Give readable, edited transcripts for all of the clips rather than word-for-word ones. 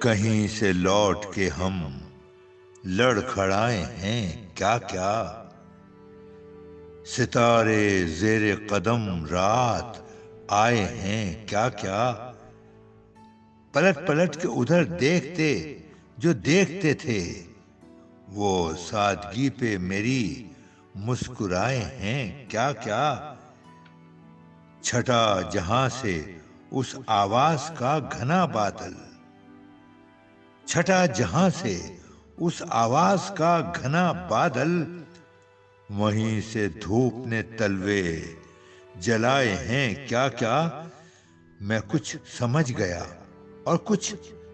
कहीं से लौट के हम लड़खड़ाए हैं क्या क्या। सितारे जेरे कदम रात आए हैं क्या क्या। पलट पलट के उधर देखते जो देखते थे, वो सादगी पे मेरी मुस्कुराए हैं क्या क्या। छटा जहां से उस आवाज का घना बादल, छटा जहां से उस आवाज का घना बादल। वहीं से धूप ने तलवे जलाए हैं क्या क्या। मैं कुछ समझ गया और कुछ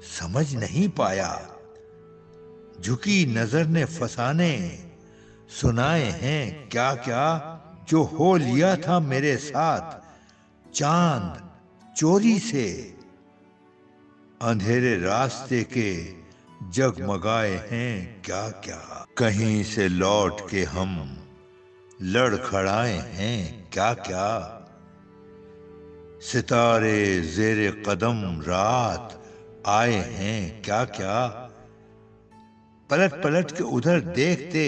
समझ नहीं पाया। झुकी नजर ने फसाने सुनाए हैं क्या क्या। जो हो लिया था मेरे साथ चांद चोरी से, अंधेरे रास्ते के जगमगाए हैं क्या क्या। कहीं से लौट के हम लड़खड़ाए हैं क्या क्या। सितारे जेरे कदम रात आए हैं क्या क्या। पलट पलट के उधर देखते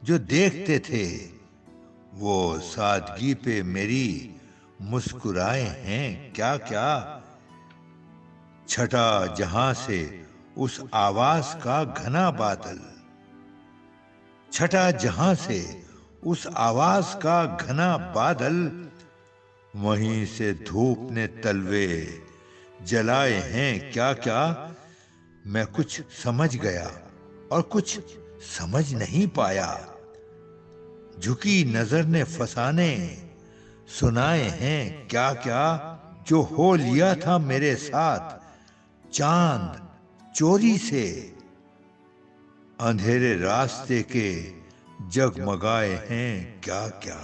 जो देखते थे, वो सादगी पे मेरी मुस्कुराए हैं क्या क्या। छटा जहां से उस आवाज का घना बादल, छटा जहां से उस आवाज का घना बादल। वहीं से धूप ने तलवे जलाए हैं क्या क्या। मैं कुछ समझ गया और कुछ समझ नहीं पाया। झुकी नजर ने फसाने सुनाए हैं क्या क्या। जो हो लिया था मेरे साथ चांद चोरी से, अंधेरे रास्ते के जगमगाए हैं क्या क्या।